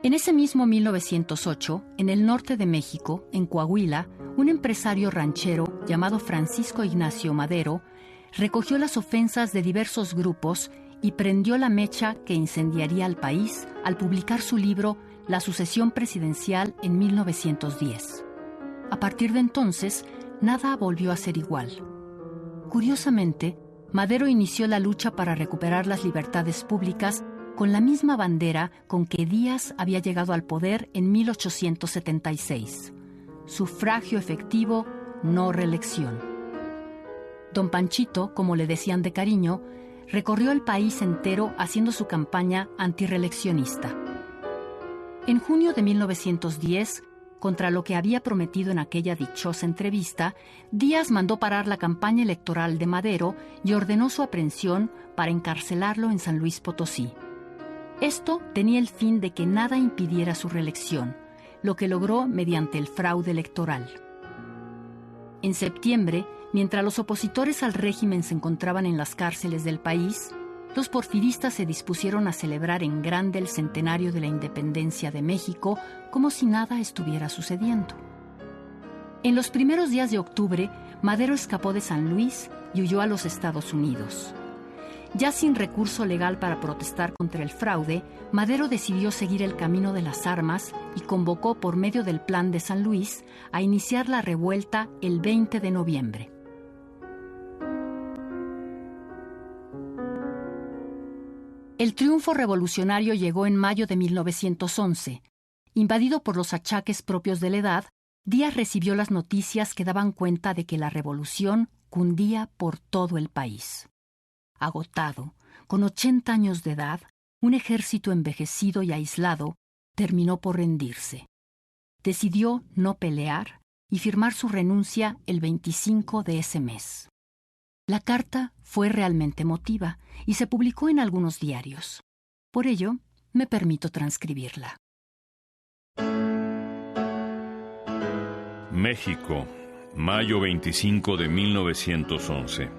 En ese mismo 1908, en el norte de México, en Coahuila, un empresario ranchero llamado Francisco Ignacio Madero recogió las ofensas de diversos grupos y prendió la mecha que incendiaría al país al publicar su libro La sucesión presidencial en 1910. A partir de entonces, nada volvió a ser igual. Curiosamente, Madero inició la lucha para recuperar las libertades públicas con la misma bandera con que Díaz había llegado al poder en 1876. Sufragio efectivo, no reelección. Don Panchito, como le decían de cariño, recorrió el país entero haciendo su campaña antirreeleccionista. En junio de 1910, contra lo que había prometido en aquella dichosa entrevista, Díaz mandó parar la campaña electoral de Madero y ordenó su aprehensión para encarcelarlo en San Luis Potosí. Esto tenía el fin de que nada impidiera su reelección, lo que logró mediante el fraude electoral. En septiembre, mientras los opositores al régimen se encontraban en las cárceles del país, los porfiristas se dispusieron a celebrar en grande el centenario de la independencia de México como si nada estuviera sucediendo. En los primeros días de octubre, Madero escapó de San Luis y huyó a los Estados Unidos. Ya sin recurso legal para protestar contra el fraude, Madero decidió seguir el camino de las armas y convocó por medio del Plan de San Luis a iniciar la revuelta el 20 de noviembre. El triunfo revolucionario llegó en mayo de 1911. Invadido por los achaques propios de la edad, Díaz recibió las noticias que daban cuenta de que la revolución cundía por todo el país. Agotado, con 80 años de edad, un ejército envejecido y aislado terminó por rendirse. Decidió no pelear y firmar su renuncia el 25 de ese mes. La carta fue realmente emotiva y se publicó en algunos diarios. Por ello, me permito transcribirla. México, mayo 25 de 1911.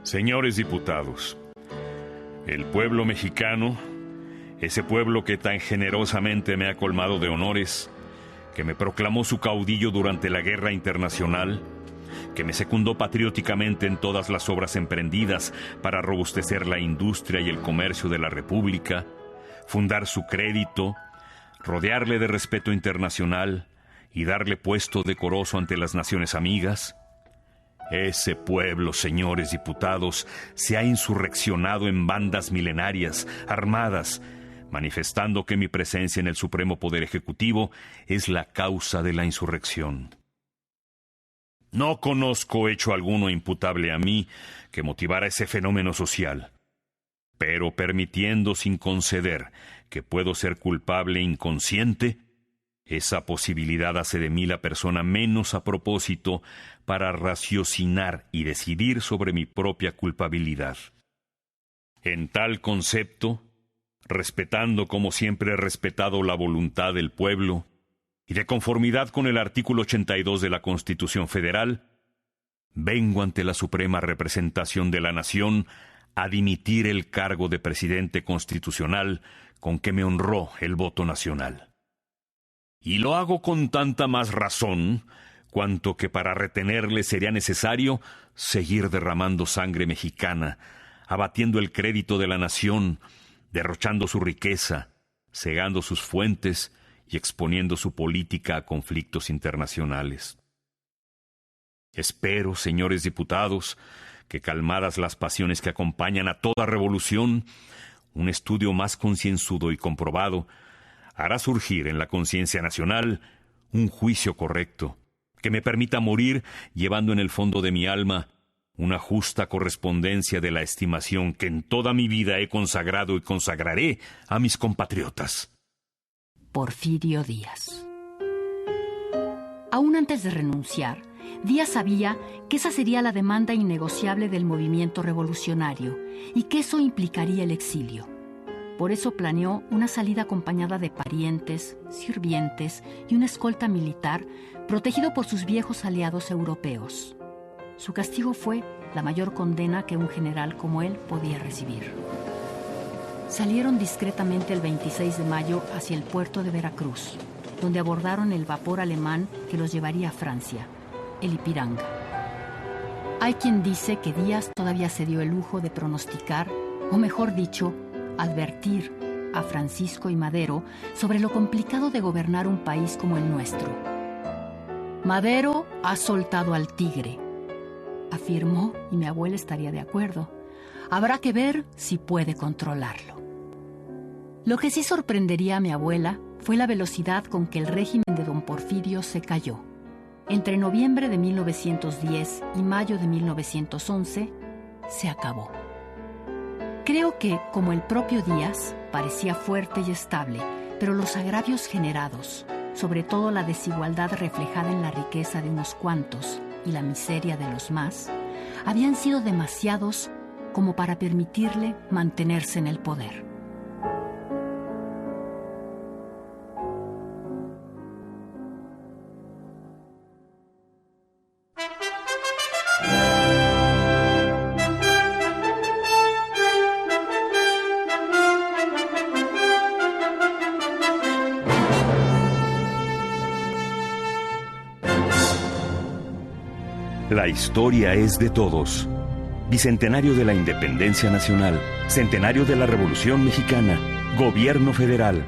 Señores diputados, el pueblo mexicano, ese pueblo que tan generosamente me ha colmado de honores, que me proclamó su caudillo durante la Guerra Internacional, que me secundó patrióticamente en todas las obras emprendidas para robustecer la industria y el comercio de la República, fundar su crédito, rodearle de respeto internacional y darle puesto decoroso ante las naciones amigas. Ese pueblo, señores diputados, se ha insurreccionado en bandas milenarias, armadas, manifestando que mi presencia en el Supremo Poder Ejecutivo es la causa de la insurrección. No conozco hecho alguno imputable a mí que motivara ese fenómeno social, pero permitiendo sin conceder que puedo ser culpable inconsciente, esa posibilidad hace de mí la persona menos a propósito para raciocinar y decidir sobre mi propia culpabilidad. En tal concepto, respetando como siempre he respetado la voluntad del pueblo, y de conformidad con el artículo 82 de la Constitución Federal, vengo ante la suprema representación de la nación a dimitir el cargo de presidente constitucional con que me honró el voto nacional. Y lo hago con tanta más razón, cuanto que para retenerle sería necesario seguir derramando sangre mexicana, abatiendo el crédito de la nación, derrochando su riqueza, cegando sus fuentes y exponiendo su política a conflictos internacionales. Espero, señores diputados, que calmadas las pasiones que acompañan a toda revolución, un estudio más concienzudo y comprobado hará surgir en la conciencia nacional un juicio correcto, que me permita morir llevando en el fondo de mi alma una justa correspondencia de la estimación que en toda mi vida he consagrado y consagraré a mis compatriotas. Porfirio Díaz. Aún antes de renunciar, Díaz sabía que esa sería la demanda innegociable del movimiento revolucionario y que eso implicaría el exilio. Por eso planeó una salida acompañada de parientes, sirvientes y una escolta militar protegido por sus viejos aliados europeos. Su castigo fue la mayor condena que un general como él podía recibir. Salieron discretamente el 26 de mayo hacia el puerto de Veracruz, donde abordaron el vapor alemán que los llevaría a Francia, el Ipiranga. Hay quien dice que Díaz todavía se dio el lujo de pronosticar, o mejor dicho, advertir a Francisco y Madero sobre lo complicado de gobernar un país como el nuestro. Madero ha soltado al tigre, afirmó, y mi abuela estaría de acuerdo. Habrá que ver si puede controlarlo. Lo que sí sorprendería a mi abuela fue la velocidad con que el régimen de don Porfirio se cayó. Entre noviembre de 1910 y mayo de 1911, se acabó. Creo que, como el propio Díaz, parecía fuerte y estable, pero los agravios generados, sobre todo la desigualdad reflejada en la riqueza de unos cuantos y la miseria de los más, habían sido demasiados como para permitirle mantenerse en el poder. La historia es de todos. Bicentenario de la Independencia Nacional, Centenario de la Revolución Mexicana, Gobierno Federal.